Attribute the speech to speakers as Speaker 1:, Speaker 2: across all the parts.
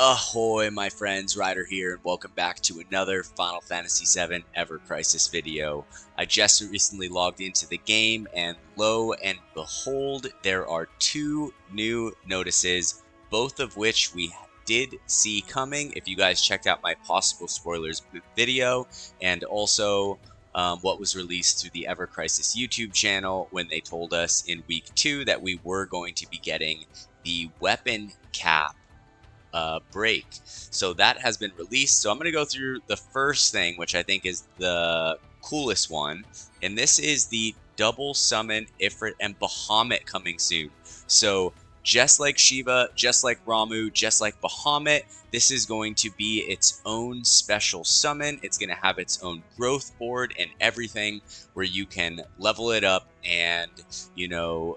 Speaker 1: Ahoy, my friends, Ryder here, and welcome back to another Final Fantasy VII Ever Crisis video. I just recently logged into the game, and lo and behold, there are two new notices, both of which we did see coming if you guys checked out my possible spoilers video, and also what was released through the Ever Crisis YouTube channel when they told us in week 2 that we were going to be getting the weapon cap break. So that has been released. So I'm going to go through the first thing, which I think is the coolest one, and this is the double summon Ifrit and Bahamut coming soon. So just like Shiva, just like Ramu, just like Bahamut, this is going to be its own special summon. It's going to have its own growth board and everything where you can level it up and, you know,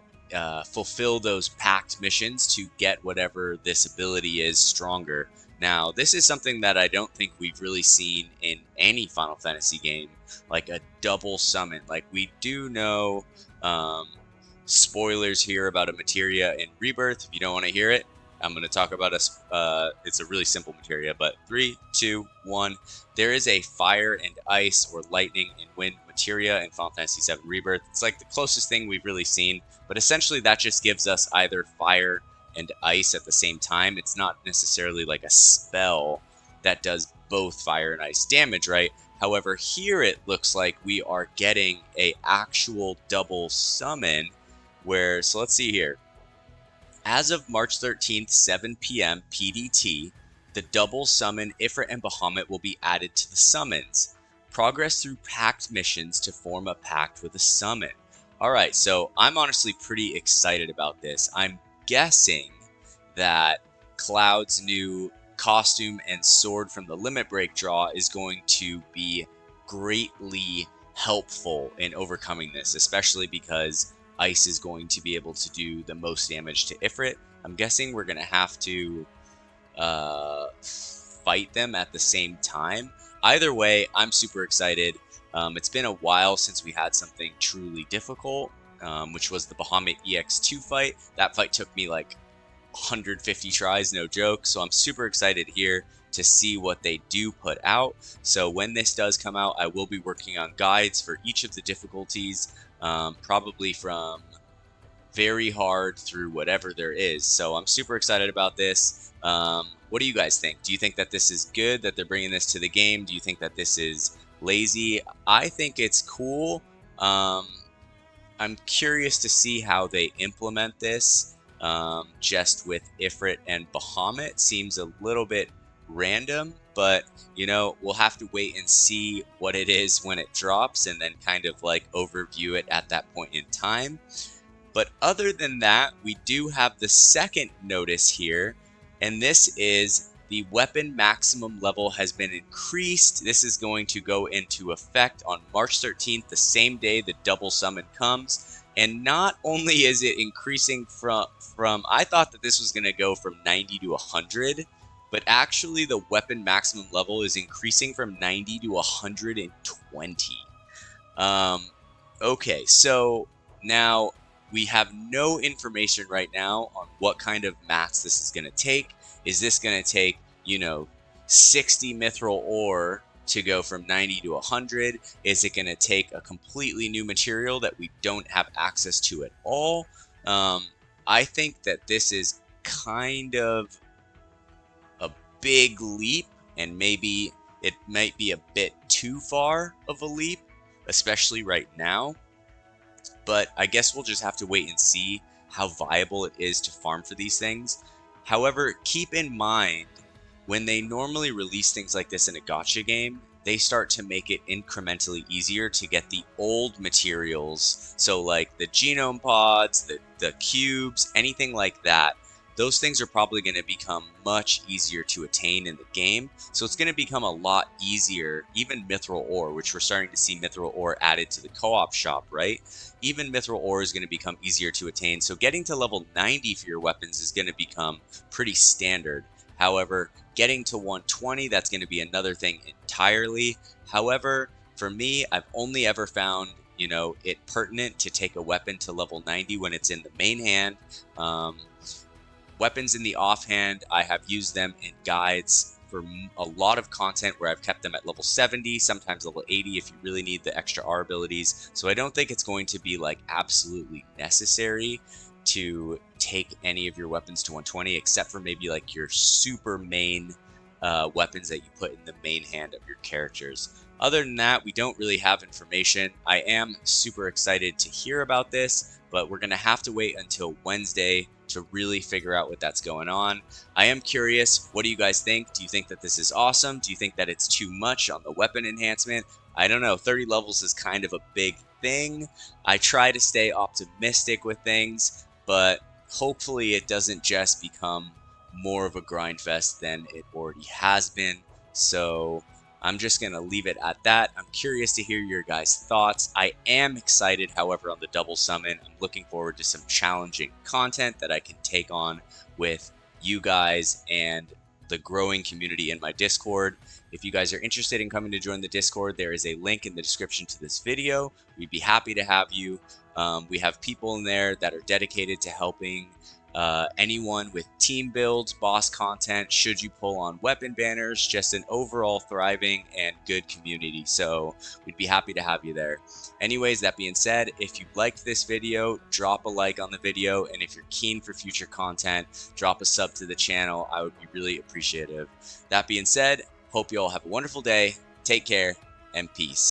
Speaker 1: fulfill those packed missions to get whatever this ability is stronger. Now, this is something that I don't think we've really seen in any Final Fantasy game, like a double summon. Like, we do know spoilers here about a materia in Rebirth. If you don't want to hear it, I'm going to talk about it's a really simple materia, but 3, 2, 1. There is a fire and ice or lightning and wind materia in Final Fantasy VII Rebirth. It's like the closest thing we've really seen, but essentially that just gives us either fire and ice at the same time. It's not necessarily like a spell that does both fire and ice damage, right? However, here it looks like we are getting a actual double summon where, so let's see here. As of March 13th, 7 p.m. PDT, the double summon Ifrit and Bahamut will be added to the summons. Progress through packed missions to form a pact with a summon. Alright, so I'm honestly pretty excited about this. I'm guessing that Cloud's new costume and sword from the Limit Break draw is going to be greatly helpful in overcoming this, especially because Ice is going to be able to do the most damage to Ifrit. I'm guessing we're going to have to fight them at the same time. Either way, I'm super excited. It's been a while since we had something truly difficult, which was the Bahamut EX2 fight. That fight took me like 150 tries, no joke. So I'm super excited here to see what they do put out. So when this does come out, I will be working on guides for each of the difficulties. Probably from very hard through whatever there is. So I'm super excited about this. What do you guys think? Do you think that this is good, that they're bringing this to the game? Do you think that this is lazy? I think it's cool. I'm curious to see how they implement this. Just with Ifrit and Bahamut seems a little bit random, but you know, we'll have to wait and see what it is when it drops and then kind of like overview it at that point in time. But other than that, we do have the second notice here, and this is the weapon maximum level has been increased. This is going to go into effect on March 13th, the same day the double summon comes. And not only is it increasing from I thought that this was going to go from 90 to 100, but actually the weapon maximum level is increasing from 90 to 120. Okay, so now we have no information right now on what kind of mats this is going to take. Is this going to take, you know, 60 mithril ore to go from 90 to 100? Is it going to take a completely new material that we don't have access to at all? I think that this is kind of a big leap, and maybe it might be a bit too far of a leap, especially right now. But I guess we'll just have to wait and see how viable it is to farm for these things. However, keep in mind, when they normally release things like this in a gacha game, they start to make it incrementally easier to get the old materials. So like the genome pods, the cubes, anything like that. Those things are probably going to become much easier to attain in the game. So it's going to become a lot easier, even mithril ore, which we're starting to see mithril ore added to the co-op shop, right? Even mithril ore is going to become easier to attain. So getting to level 90 for your weapons is going to become pretty standard. However, getting to 120, that's going to be another thing entirely. However, for me, I've only ever found, it pertinent to take a weapon to level 90 when it's in the main hand. Weapons in the offhand, I have used them in guides for a lot of content where I've kept them at level 70, sometimes level 80 if you really need the extra R abilities. So I don't think it's going to be like absolutely necessary to take any of your weapons to 120, except for maybe like your super main weapons that you put in the main hand of your characters. Other than that, we don't really have information. I am super excited to hear about this, but we're going to have to wait until Wednesday to really figure out what that's going on. I am curious, what do you guys think? Do you think that this is awesome? Do you think that it's too much on the weapon enhancement? I don't know, 30 levels is kind of a big thing. I try to stay optimistic with things, but hopefully it doesn't just become more of a grind fest than it already has been. So I'm just going to leave it at that. I'm curious to hear your guys' thoughts. I am excited, however, on the double summon. I'm looking forward to some challenging content that I can take on with you guys and the growing community in my Discord. If you guys are interested in coming to join the Discord, there is a link in the description to this video. We'd be happy to have you. We have people in there that are dedicated to helping anyone with team builds, boss content, should you pull on weapon banners, just an overall thriving and good community. So we'd be happy to have you there. Anyways, that being said, if you liked this video, drop a like on the video, and if you're keen for future content, drop a sub to the channel. I would be really appreciative. That being said, hope you all have a wonderful day. Take care and peace.